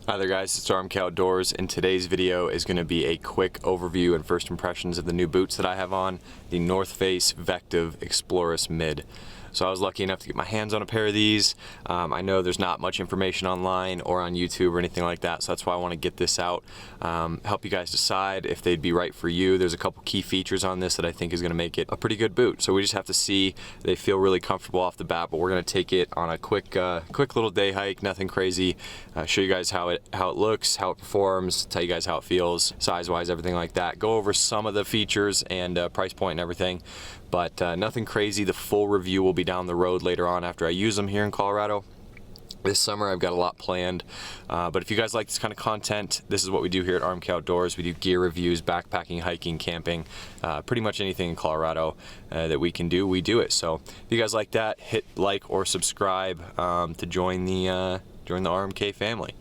Hi there guys, it's RMK Outdoors, and today's video is going to be a quick overview and first impressions of the new boots that I have on, the North Face Vectiv Exploris Mid. So I was lucky enough to get my hands on a pair of these. I know there's not much information online or on YouTube or anything like that, so that's why I want to get this out, help you guys decide if they'd be right for you. There's a couple key features on this that I think is going to make it a pretty good boot, so we just have to see. They feel really comfortable off the bat, but we're going to take it on a quick little day hike, nothing crazy, show you guys how it looks, how it performs, tell you guys how it feels, size-wise, everything like that. Go over some of the features and price point and everything, but nothing crazy. The full review will be down the road later on after I use them here in Colorado. This summer I've got a lot planned, but if you guys like this kind of content, this is what we do here at RMK Outdoors. We do gear reviews, backpacking, hiking, camping, pretty much anything in Colorado that we can do, we do it. So if you guys like that, hit like or subscribe to join the RMK family.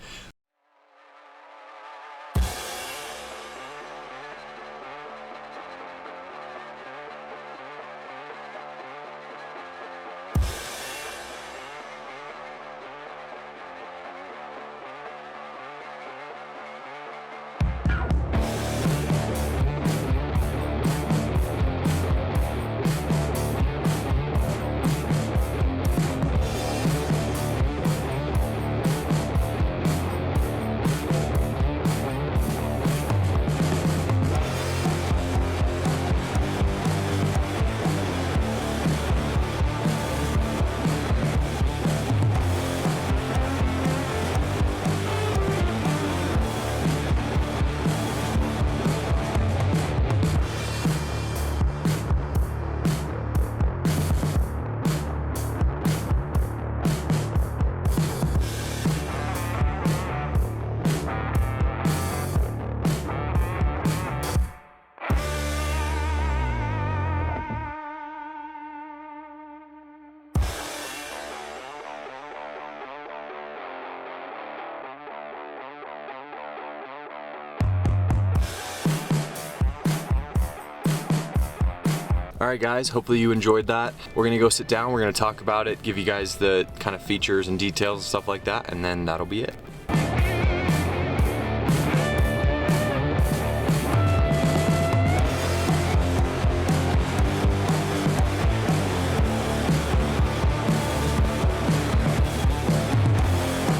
Alright guys, hopefully you enjoyed that. We're gonna go sit down, we're gonna talk about it, give you guys the kind of features and details and stuff like that, and then that'll be it.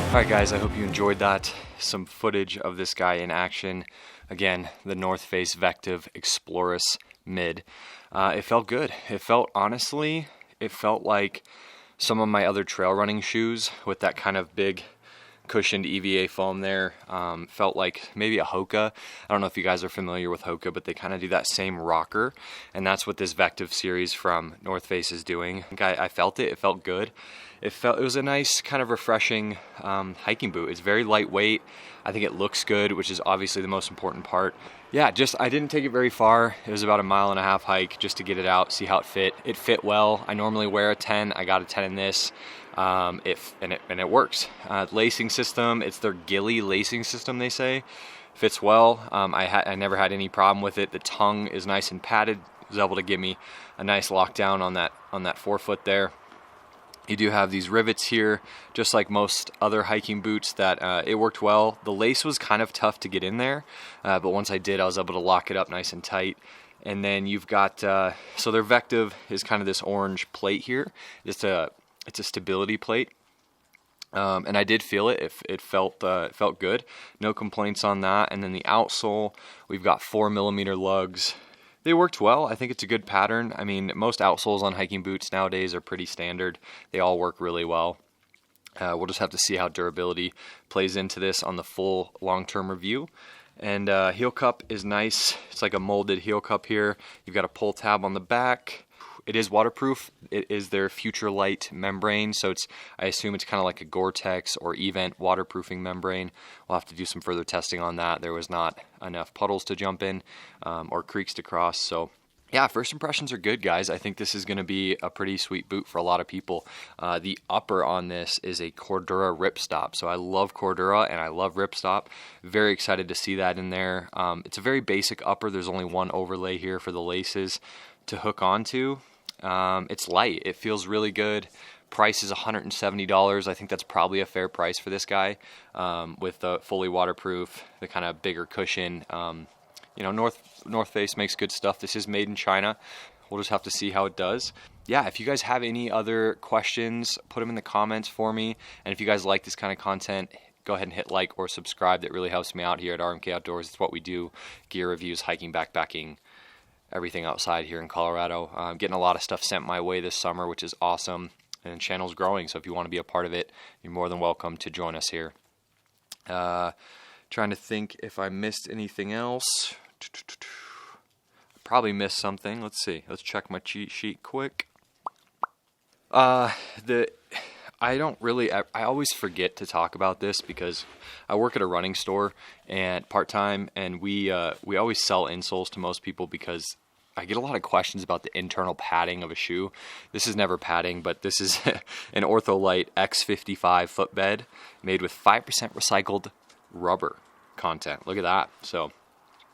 Alright guys, I hope you enjoyed that. Some footage of this guy in action. Again, the North Face Vectiv Exploris Mid. It felt good. It felt, honestly, it felt like some of my other trail running shoes with that kind of big cushioned EVA foam there. Felt like maybe a Hoka. I don't know if you guys are familiar with Hoka, but they kind of do that same rocker, and that's what this Vectiv series from North Face is doing. I felt it. It felt good. It was a nice kind of refreshing hiking boot. It's very lightweight. I think it looks good, which is obviously the most important part. Yeah, I didn't take it very far. It was about a 1.5 mile hike just to get it out, see how it fit. It fit well. I normally wear a 10. I got a 10 in this. It works. Lacing system, it's their Gilly lacing system, they say. Fits well. I never had any problem with it. The tongue is nice and padded. It was able to give me a nice lockdown on that forefoot there. You do have these rivets here, just like most other hiking boots, that it worked well. The lace was kind of tough to get in there, but once I did, I was able to lock it up nice and tight. And then you've got, so their Vectiv is kind of this orange plate here. It's a stability plate, and I did feel it. It felt good. No complaints on that. And then the outsole, we've got 4mm lugs. They worked well. I think it's a good pattern. I mean, most outsoles on hiking boots nowadays are pretty standard. They all work really well. We'll just have to see how durability plays into this on the full long-term review. And heel cup is nice. It's like a molded heel cup here. You've got a pull tab on the back. It is waterproof. It is their FUTURELIGHT membrane, so I assume it's kind of like a Gore-Tex or Event waterproofing membrane. We'll have to do some further testing on that. There was not enough puddles to jump in or creeks to cross, so yeah, first impressions are good, guys. I think this is going to be a pretty sweet boot for a lot of people. The upper on this is a Cordura ripstop, so I love Cordura and I love ripstop. Very excited to see that in there. It's a very basic upper. There's only one overlay here for the laces to hook onto. It's light. It feels really good. price is $170. I think that's probably a fair price for this guy, with the fully waterproof, the kind of bigger cushion. You know, North Face makes good stuff. This is made in China. We'll just have to see how it does. Yeah, if you guys have any other questions, put them in the comments for me. And if you guys like this kind of content, go ahead and hit like or subscribe. That really helps me out here at RMK Outdoors. It's what we do: gear reviews, hiking, backpacking, everything outside here in Colorado. I'm getting a lot of stuff sent my way this summer, which is awesome. And the channel's growing, so if you want to be a part of it, you're more than welcome to join us here. Trying to think if I missed anything else. Probably missed something. Let's see. Let's check my cheat sheet quick. I always forget to talk about this because I work at a running store and part-time, and we always sell insoles to most people because I get a lot of questions about the internal padding of a shoe. This is never padding, but this is an OrthoLite X55 footbed made with 5% recycled rubber content. Look at that. So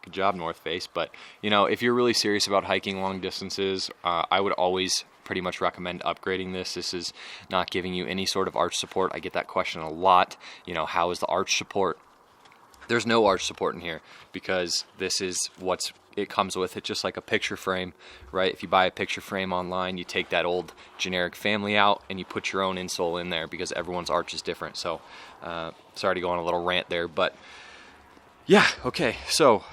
good job, North Face. But, you know, if you're really serious about hiking long distances, I would always pretty much recommend upgrading this. This is not giving you any sort of arch support. I get that question a lot. You know, how is the arch support? There's no arch support in here because this is what it comes with. It's just like a picture frame, right? If you buy a picture frame online, you take that old generic family out and you put your own insole in there because everyone's arch is different. So, sorry to go on a little rant there, but yeah, okay. So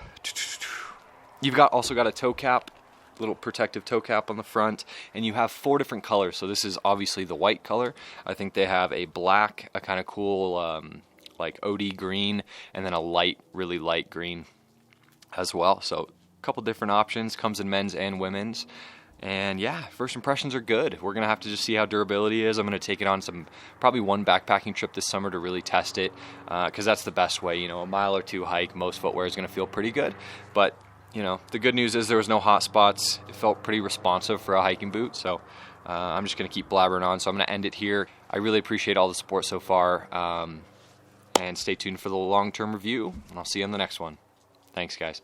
you've also got a toe cap, little protective toe cap on the front, and you have 4 different colors. So this is obviously the white color. I think they have a black, a kind of cool like OD green, and then a light, really light green as well. So a couple different options. Comes in men's and women's. And yeah, first impressions are good. We're gonna have to just see how durability is. I'm gonna take it on probably one backpacking trip this summer to really test it, because that's the best way. You know, a mile or 2 hike, most footwear is gonna feel pretty good. But you know, the good news is there was no hot spots. It felt pretty responsive for a hiking boot. So I'm just gonna keep blabbering on. So I'm gonna end it here. I really appreciate all the support so far. And stay tuned for the long-term review, and I'll see you on the next one. Thanks, guys.